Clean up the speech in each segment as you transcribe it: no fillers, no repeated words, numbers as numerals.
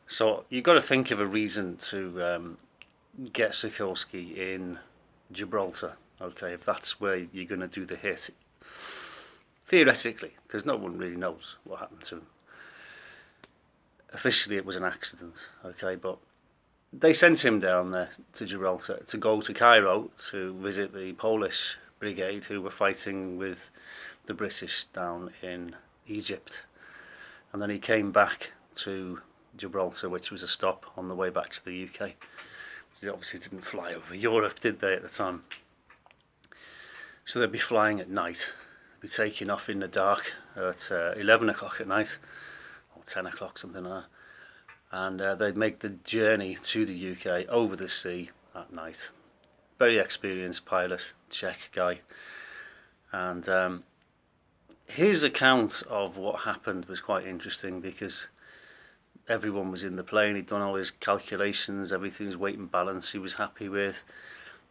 So you've got to think of a reason to get Sikorski in Gibraltar, okay, if that's where you're going to do the hit. Theoretically, because no one really knows what happened to him. Officially it was an accident, okay, but they sent him down there to Gibraltar to go to Cairo to visit the Polish brigade who were fighting with the British down in Egypt. And then he came back to Gibraltar, which was a stop on the way back to the UK. They obviously didn't fly over Europe, did they, at the time? So they'd be flying at night, be taking off in the dark at 11 o'clock at night, or 10 o'clock, something like that. And they'd make the journey to the UK over the sea at night. Very experienced pilot, Czech guy. And his account of what happened was quite interesting because everyone was in the plane. He'd done all his calculations, everything's weight and balance he was happy with.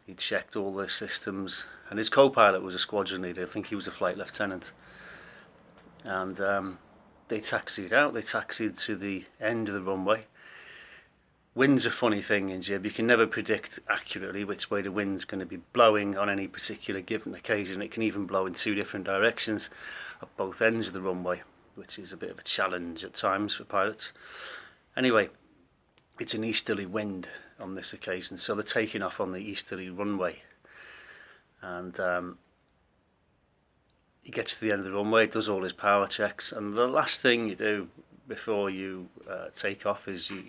He'd checked all the systems, and his co-pilot was a squadron leader. I think he was a flight lieutenant. And they taxied out. They taxied to the end of the runway. Wind's a funny thing in Jib. You can never predict accurately which way the wind's going to be blowing on any particular given occasion. It can even blow in two different directions at both ends of the runway, which is a bit of a challenge at times for pilots. Anyway, it's an easterly wind on this occasion, so they're taking off on the easterly runway. And he gets to the end of the runway, does all his power checks, and the last thing you do before you take off is you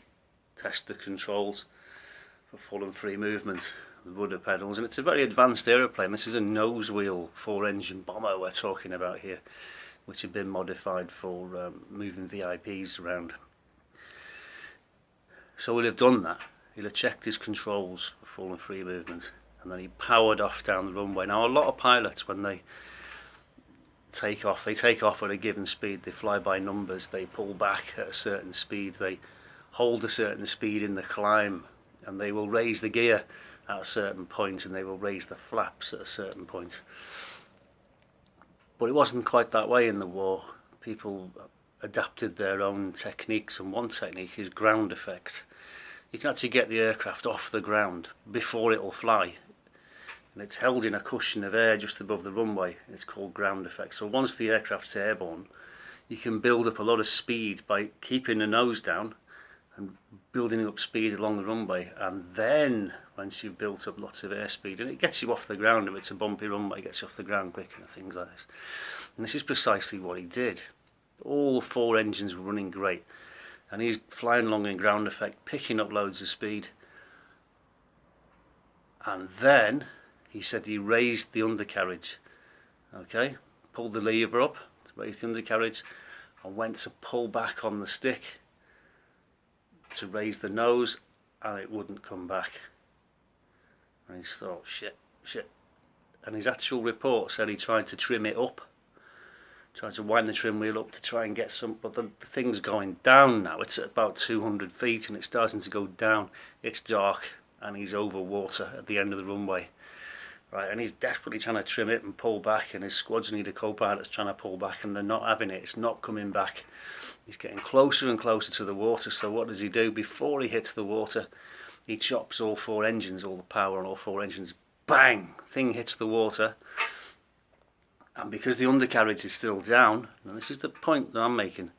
test the controls for full and free movement, the rudder pedals. And it's a very advanced aeroplane. This is a nose wheel 4-engine bomber we're talking about here, which had been modified for moving VIPs around. So he'll have done that. He'll have checked his controls for full and free movement, and then he powered off down the runway. Now a lot of pilots, when they take off at a given speed. They fly by numbers. They pull back at a certain speed. They hold a certain speed in the climb, and they will raise the gear at a certain point, and they will raise the flaps at a certain point. But it wasn't quite that way in the war. People adapted their own techniques, and one technique is ground effect. You can actually get the aircraft off the ground before it will fly, and it's held in a cushion of air just above the runway. It's called ground effect. So once the aircraft's airborne, you can build up a lot of speed by keeping the nose down and building up speed along the runway, and then once you've built up lots of airspeed, and it gets you off the ground. If it's a bumpy runway, it gets you off the ground quicker and things like this. And this is precisely what he did. All 4 engines were running great, and he's flying along in ground effect, picking up loads of speed. And then he said he raised the undercarriage, okay, pulled the lever up to raise the undercarriage, and went to pull back on the stick to raise the nose, and it wouldn't come back. And he thought, shit. And his actual report said he tried to trim it up, tried to wind the trim wheel up to try and get some, but the thing's going down now. It's at about 200 feet and it's starting to go down. It's dark and he's over water at the end of the runway. Right, and he's desperately trying to trim it and pull back, and his squadron leader co-pilot's trying to pull back, and they're not having it. It's not coming back. He's getting closer and closer to the water. So what does he do? Before he hits the water, he chops all 4 engines, all the power on all 4 engines. Bang! Thing hits the water. And because the undercarriage is still down, and this is the point that I'm making,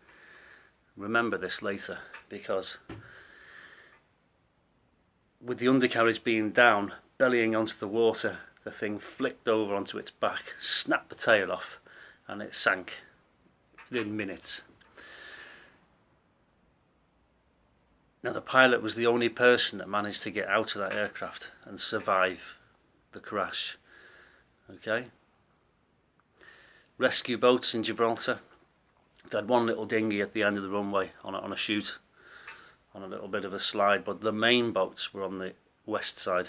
remember this later, because with the undercarriage being down, bellying onto the water, the thing flicked over onto its back, snapped the tail off, and it sank within minutes. Now the pilot was the only person that managed to get out of that aircraft and survive the crash. Okay? Rescue boats in Gibraltar. They had one little dinghy at the end of the runway on a chute, on a little bit of a slide, but the main boats were on the west side.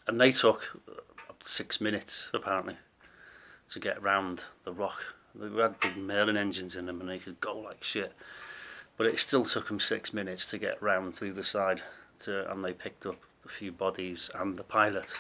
And they took up to 6 minutes apparently to get round the rock. They had big Merlin engines in them and they could go like shit, but it still took them 6 minutes to get round to the side, and they picked up a few bodies and the pilot.